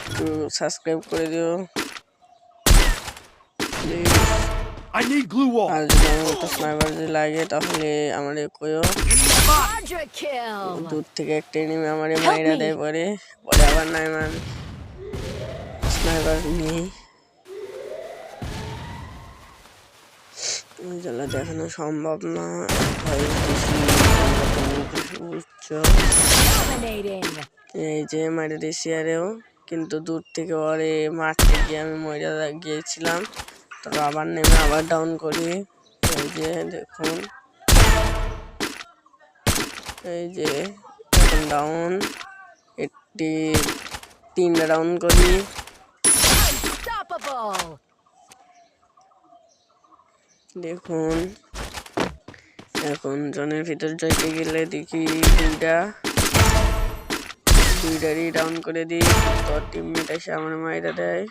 একটু সাবস্ক্রাইব করে দিও I need glue wall. আর যদি আমার মতো স্নাইপার যদি লাগে তাহলে আমারে কইও। Quadra kill. দূর থেকে একটা এনিমি আমারে মাইরা দেয় পরে আবার নাইমান স্নাইপার নেই, ওই জন্য দেখানো সম্ভব না। বুঝছো, Dominating. এই যে মাইরা দিয়েছি আরেও, কিন্তু দূর থেকে ওরে মারতে গিয়ে আমি মইরা গিয়েছিলাম। তো আবার নেমে আবার ডাউন করি। এই যে দেখুন, এই যে এখন ডাউন, একটি 3টা ডাউন করি। Unstoppable. দেখুন এখন জনের ভিতর যাইতে গেলে দেখি দুইটারই ডাউন করে দিই, তো টিমমেট এসে আমার মাইরা দেয়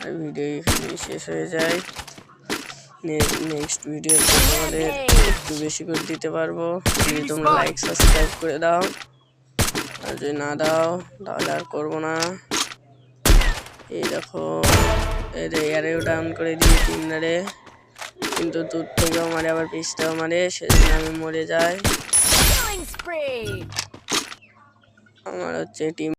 আর ভিডিও এখানে শেষ হয়ে যায়। নেক্সট ভিডিও তোমাদের একটু বেশি করে দিতে পারবো যদি তোমরা লাইক সাবস্ক্রাইব করে দাও, আর যদি না দাও তাহলে আর করবো না। এই দেখো এয়ারেও ডাউন করে দিয়ে তিনটারে, কিন্তু দূর থেকেও মারে আবার পিছটাও মারে, সেজন্য আমি মরে যাই। Killing spree. আমার হচ্ছে টিম